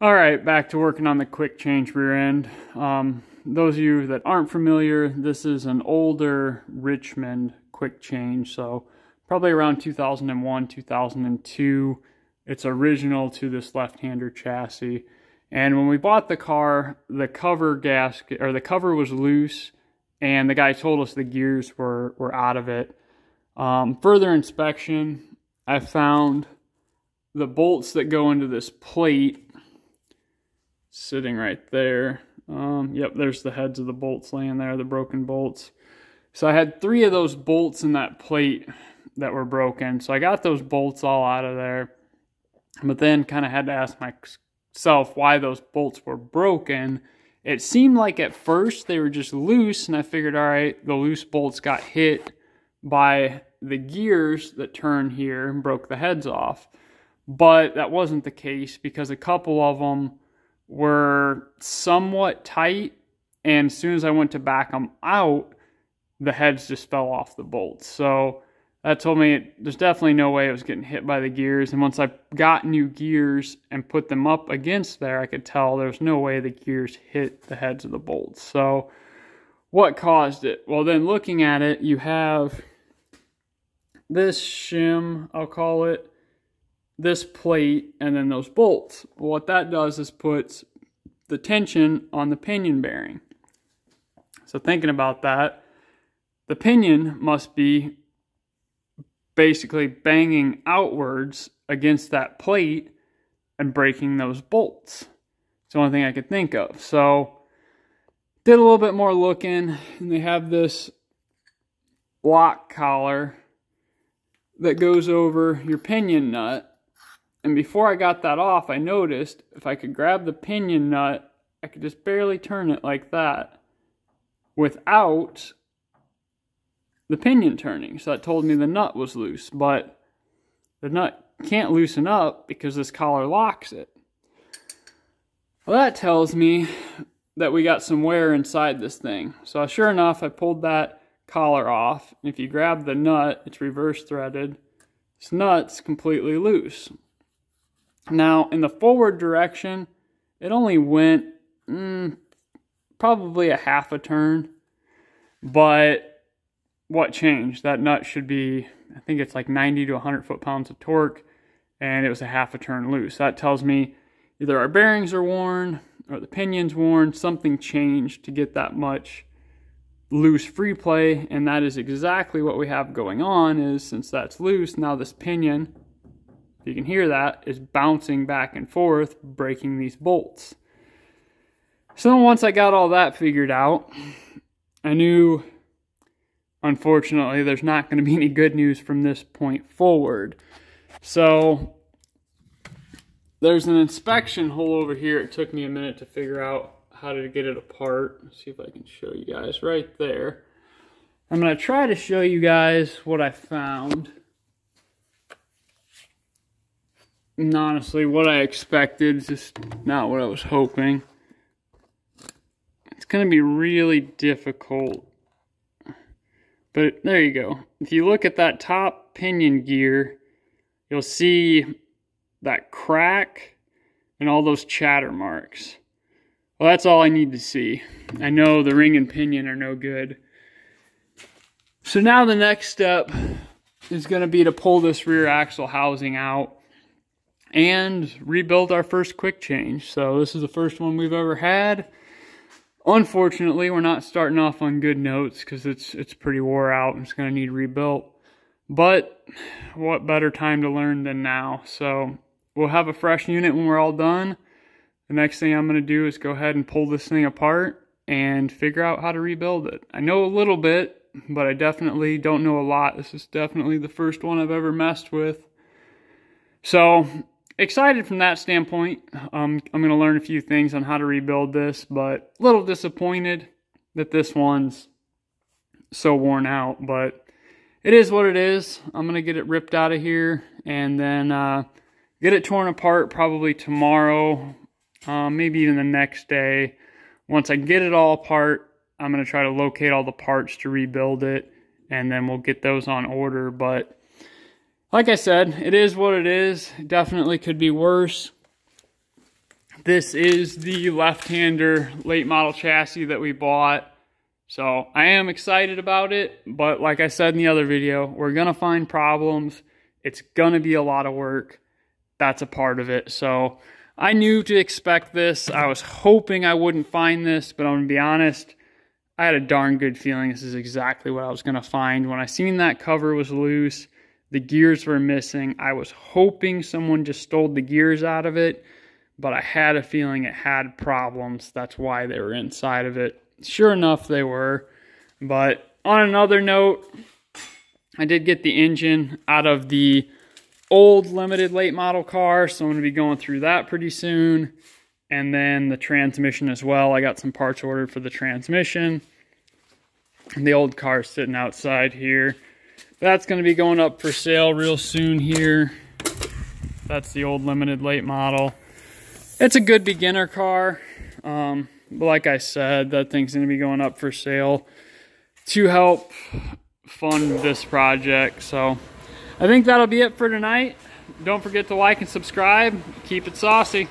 All right, back to working on the quick change rear end. Those of you that aren't familiar, this is an older Richmond quick change, so probably around 2001, 2002. It's original to this left-hander chassis. And when we bought the car, the cover gasket, or the cover was loose, and the guy told us the gears were out of it. Further inspection, I found the bolts that go into this plate sitting right there. Yep, there's the heads of the bolts laying there, the broken bolts. So I had 3 of those bolts in that plate that were broken. So I got those bolts all out of there, but then kind of had to ask myself why those bolts were broken. It seemed like at first they were just loose, and I figured, all right, the loose bolts got hit by the gears that turn here and broke the heads off. But that wasn't the case, because a couple of them were somewhat tight, and as soon as I went to back them out, the heads just fell off the bolts. So that told me there's definitely no way it was getting hit by the gears. And once I got new gears and put them up against there, I could tell there's no way the gears hit the heads of the bolts. So what caused it? Well, then looking at it, you have this shim, I'll call it, this plate, and then those bolts. Well, what that does is puts the tension on the pinion bearing. So thinking about that, the pinion must be basically banging outwards against that plate and breaking those bolts. It's the only thing I could think of. So did a little bit more looking, and they have this lock collar that goes over your pinion nut. And before I got that off, I noticed if I could grab the pinion nut, I could just barely turn it like that without the pinion turning. So that told me the nut was loose, but the nut can't loosen up because this collar locks it. Well, that tells me that we got some wear inside this thing. So sure enough, I pulled that collar off. And if you grab the nut, it's reverse threaded. This nut's completely loose. Now, in the forward direction, it only went probably a half a turn. But what changed? That nut should be, I think it's like 90 to 100 foot-pounds of torque, and it was a half a turn loose. That tells me either our bearings are worn or the pinion's worn. Something changed to get that much loose free play, and that is exactly what we have going on. Is since that's loose, now this pinion, if you can hear that, is bouncing back and forth, breaking these bolts. So once I got all that figured out, I knew, unfortunately, there's not going to be any good news from this point forward. So there's an inspection hole over here. It took me a minute to figure out how to get it apart. Let's see if I can show you guys right there. I'm going to try to show you guys what I found. And honestly, what I expected is just not what I was hoping. It's going to be really difficult. But there you go. If you look at that top pinion gear, you'll see that crack and all those chatter marks. Well, that's all I need to see. I know the ring and pinion are no good. So now the next step is going to be to pull this rear axle housing out and rebuild our first quick change. So this is the first one we've ever had. Unfortunately, we're not starting off on good notes because it's pretty wore out and it's going to need rebuilt. But what better time to learn than now? So we'll have a fresh unit when we're all done. The next thing I'm going to do is go ahead and pull this thing apart and figure out how to rebuild it. I know a little bit, but I definitely don't know a lot. This is definitely the first one I've ever messed with. So excited from that standpoint. I'm going to learn a few things on how to rebuild this, but a little disappointed that this one's so worn out, but it is what it is. I'm going to get it ripped out of here and then get it torn apart probably tomorrow, maybe even the next day. Once I get it all apart, I'm going to try to locate all the parts to rebuild it, and then we'll get those on order. But like I said, it is what it is. It definitely could be worse. This is the left-hander late model chassis that we bought. So I am excited about it, but like I said in the other video, we're gonna find problems. It's gonna be a lot of work. That's a part of it. So I knew to expect this. I was hoping I wouldn't find this, but I'm gonna be honest, I had a darn good feeling this is exactly what I was gonna find. When I seen that cover was loose, the gears were missing, I was hoping someone just stole the gears out of it, but I had a feeling it had problems. That's why they were inside of it. Sure enough, they were. But on another note, I did get the engine out of the old limited late model car, so I'm going to be going through that pretty soon. And then the transmission as well. I got some parts ordered for the transmission. The old car is sitting outside here. That's going to be going up for sale real soon here. That's the old limited late model. It's a good beginner car. But like I said, that thing's going to be going up for sale to help fund this project. So I think that'll be it for tonight. Don't forget to like and subscribe. Keep it saucy.